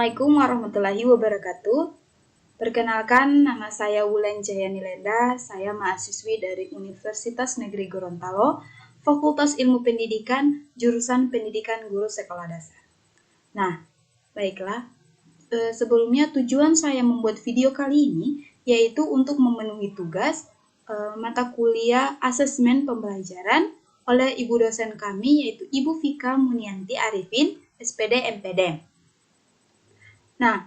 Assalamualaikum warahmatullahi wabarakatuh. Perkenalkan, nama saya Wulan Jayanilenda. Saya mahasiswi dari Universitas Negeri Gorontalo, Fakultas Ilmu Pendidikan, jurusan Pendidikan Guru Sekolah Dasar. Nah, baiklah. Sebelumnya tujuan saya membuat video kali ini yaitu untuk memenuhi tugas mata kuliah asesmen pembelajaran oleh ibu dosen kami yaitu Ibu Vika Munianti Arifin, SPD MPD. Nah,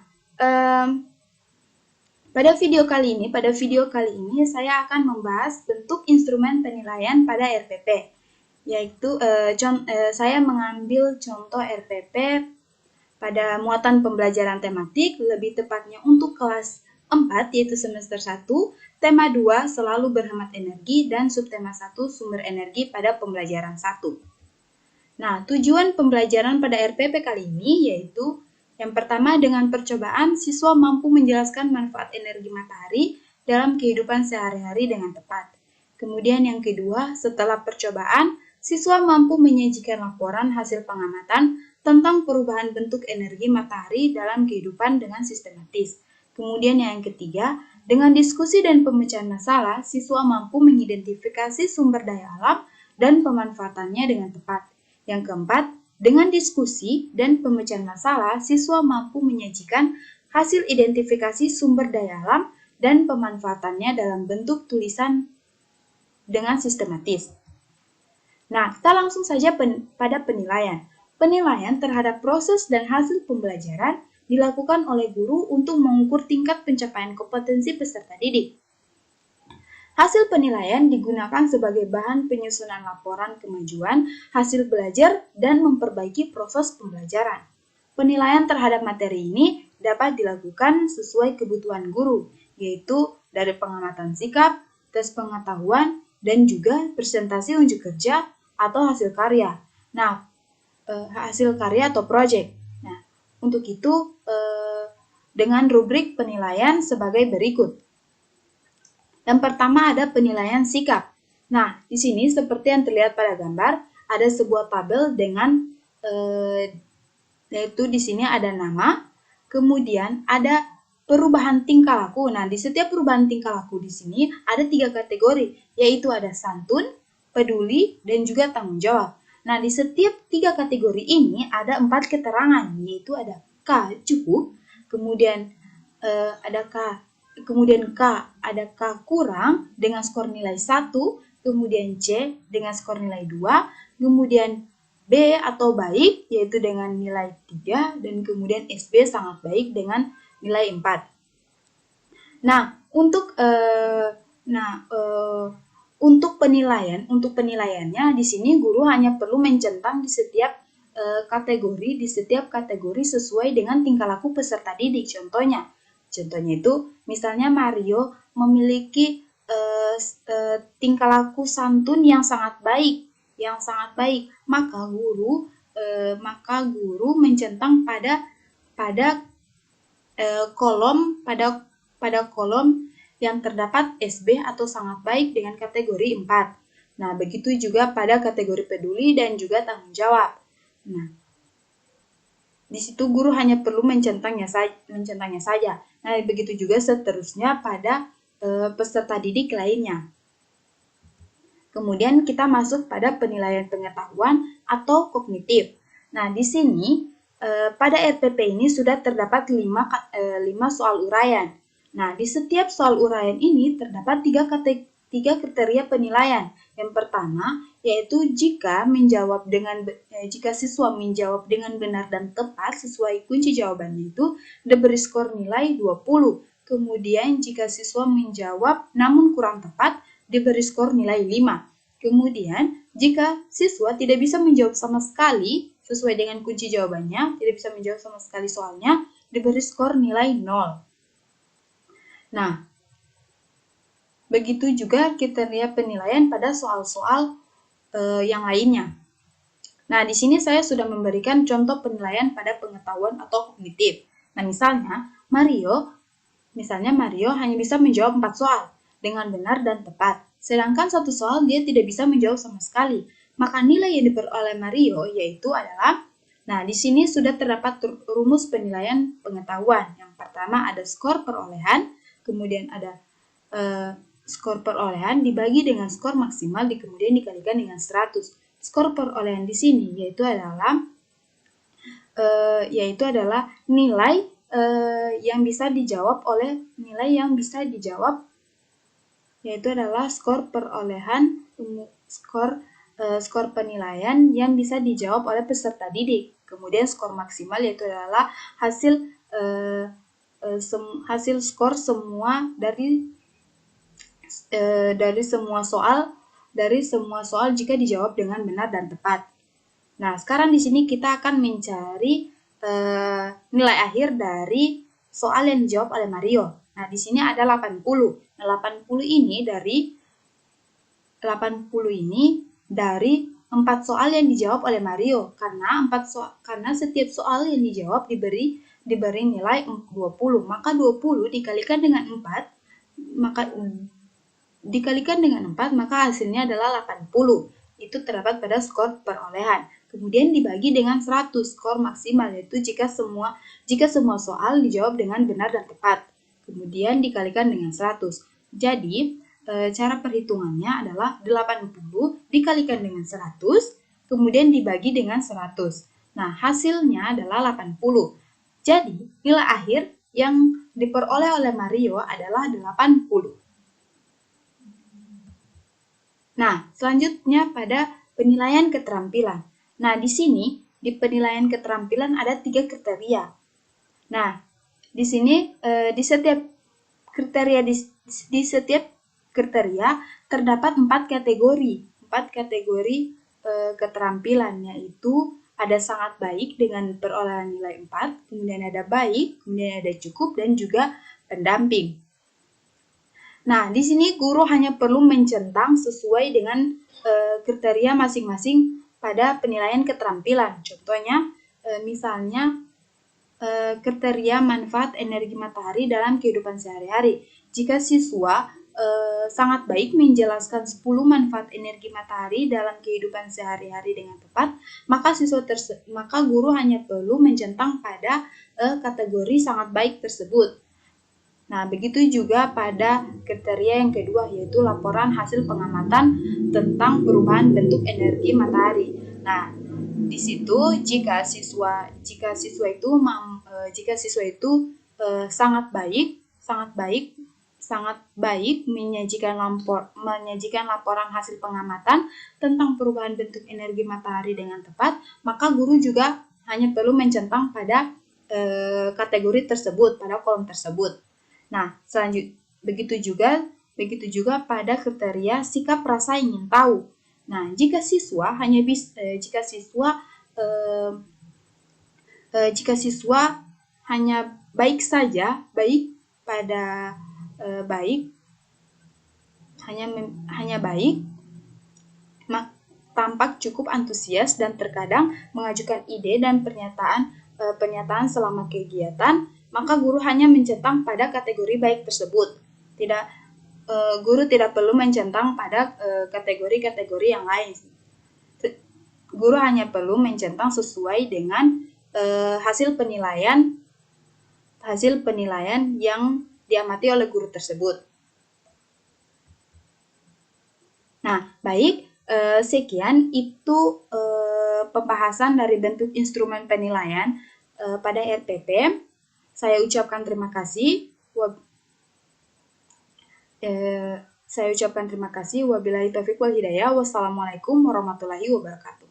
pada video kali ini saya akan membahas bentuk instrumen penilaian pada RPP, yaitu saya mengambil contoh RPP pada muatan pembelajaran tematik, lebih tepatnya untuk kelas 4 yaitu semester 1, tema 2 selalu berhemat energi dan subtema 1 sumber energi pada pembelajaran 1. Nah, tujuan pembelajaran pada RPP kali ini yaitu yang pertama, dengan percobaan, siswa mampu menjelaskan manfaat energi matahari dalam kehidupan sehari-hari dengan tepat. Kemudian yang kedua, setelah percobaan, siswa mampu menyajikan laporan hasil pengamatan tentang perubahan bentuk energi matahari dalam kehidupan dengan sistematis. Kemudian yang ketiga, dengan diskusi dan pemecahan masalah, siswa mampu mengidentifikasi sumber daya alam dan pemanfaatannya dengan tepat. Yang keempat, dengan diskusi dan pemecahan masalah, siswa mampu menyajikan hasil identifikasi sumber daya alam dan pemanfaatannya dalam bentuk tulisan dengan sistematis. Nah, kita langsung saja pada penilaian. Penilaian terhadap proses dan hasil pembelajaran dilakukan oleh guru untuk mengukur tingkat pencapaian kompetensi peserta didik. Hasil penilaian digunakan sebagai bahan penyusunan laporan kemajuan, hasil belajar, dan memperbaiki proses pembelajaran. Penilaian terhadap materi ini dapat dilakukan sesuai kebutuhan guru, yaitu dari pengamatan sikap, tes pengetahuan, dan juga presentasi unjuk kerja atau hasil karya. Nah, hasil karya atau project. Nah, untuk itu dengan rubrik penilaian sebagai berikut. Yang pertama ada penilaian sikap. Nah, di sini seperti yang terlihat pada gambar, ada sebuah tabel dengan yaitu di sini ada nama, kemudian ada perubahan tingkah laku. Nah, di setiap perubahan tingkah laku di sini ada 3 kategori, yaitu ada santun, peduli, dan juga tanggung jawab. Nah, di setiap 3 kategori ini ada 4 keterangan, yaitu ada K cukup, kemudian ada K ada K kurang dengan skor nilai 1, kemudian C dengan skor nilai 2, kemudian B atau baik yaitu dengan nilai 3, dan kemudian SB sangat baik dengan nilai 4. Nah, untuk penilaiannya di sini guru hanya perlu mencentang di setiap kategori sesuai dengan tingkah laku peserta didik. Contohnya itu, misalnya Mario memiliki tingkah laku santun yang sangat baik, maka guru mencentang pada kolom yang terdapat SB atau sangat baik dengan kategori 4. Nah, begitu juga pada kategori peduli dan juga tanggung jawab. Nah, di situ guru hanya perlu mencentangnya saja. Nah, begitu juga seterusnya pada peserta didik lainnya. Kemudian kita masuk pada penilaian pengetahuan atau kognitif. Nah, di sini pada RPP ini sudah terdapat 5 soal uraian. Nah, di setiap soal uraian ini terdapat 3 kriteria penilaian. Yang pertama, yaitu jika siswa menjawab dengan benar dan tepat sesuai kunci jawabannya itu diberi skor nilai 20. Kemudian jika siswa menjawab namun kurang tepat diberi skor nilai 5. Kemudian jika siswa tidak bisa menjawab sama sekali sesuai dengan kunci jawabannya, tidak bisa menjawab sama sekali soalnya, diberi skor nilai 0. Nah, begitu juga kriteria penilaian pada soal-soal yang lainnya. Nah, di sini saya sudah memberikan contoh penilaian pada pengetahuan atau kognitif. Nah, misalnya Mario hanya bisa menjawab 4 soal dengan benar dan tepat. Sedangkan 1 soal dia tidak bisa menjawab sama sekali. Maka nilai yang diperoleh Mario yaitu adalah Nah, di sini sudah terdapat rumus penilaian pengetahuan. Yang pertama ada skor perolehan, kemudian ada skor perolehan dibagi dengan skor maksimal, kemudian dikalikan dengan 100. Skor perolehan di sini yaitu adalah nilai yang bisa dijawab yaitu adalah skor perolehan skor penilaian yang bisa dijawab oleh peserta didik. Kemudian skor maksimal yaitu adalah hasil skor semua dari semua soal jika dijawab dengan benar dan tepat. Nah, sekarang di sini kita akan mencari nilai akhir dari soal yang dijawab oleh Mario. Nah, di sini ada 80. Nah, 80 ini dari 4 soal yang dijawab oleh Mario, karena setiap soal yang dijawab diberi nilai 20, maka 20 dikalikan dengan 4, maka hasilnya adalah 80. Itu terdapat pada skor perolehan. Kemudian dibagi dengan 100, skor maksimal, yaitu jika semua soal dijawab dengan benar dan tepat. Kemudian dikalikan dengan 100. Jadi, cara perhitungannya adalah 80 dikalikan dengan 100, kemudian dibagi dengan 100. Nah, hasilnya adalah 80. Jadi, nilai akhir yang diperoleh oleh Mario adalah 80. Nah, selanjutnya pada penilaian keterampilan. Nah, di sini di penilaian keterampilan ada 3 kriteria. Nah, di sini di setiap kriteria terdapat 4 kategori. 4 kategori keterampilan, yaitu ada sangat baik dengan perolehan nilai 4, kemudian ada baik, kemudian ada cukup, dan juga pendamping. Nah, di sini guru hanya perlu mencentang sesuai dengan kriteria masing-masing pada penilaian keterampilan. Contohnya, misalnya kriteria manfaat energi matahari dalam kehidupan sehari-hari. Jika siswa sangat baik menjelaskan 10 manfaat energi matahari dalam kehidupan sehari-hari dengan tepat, maka guru hanya perlu mencentang pada kategori sangat baik tersebut. Nah, begitu juga pada kriteria yang kedua, yaitu laporan hasil pengamatan tentang perubahan bentuk energi matahari. Nah, di situ jika siswa itu sangat baik menyajikan laporan hasil pengamatan tentang perubahan bentuk energi matahari dengan tepat, maka guru juga hanya perlu mencentang pada kategori tersebut, pada kolom tersebut. Nah, begitu juga pada kriteria sikap rasa ingin tahu. Nah, jika siswa hanya baik saja, tampak cukup antusias dan terkadang mengajukan ide dan pernyataan selama kegiatan, maka guru hanya mencentang pada kategori baik tersebut. Guru tidak perlu mencentang pada kategori-kategori yang lain. Guru hanya perlu mencentang sesuai dengan hasil penilaian yang diamati oleh guru tersebut. Nah, baik, sekian itu pembahasan dari bentuk instrumen penilaian pada RPP. Saya ucapkan terima kasih. Wabillahi taufiq wal hidayah. Wassalamualaikum warahmatullahi wabarakatuh.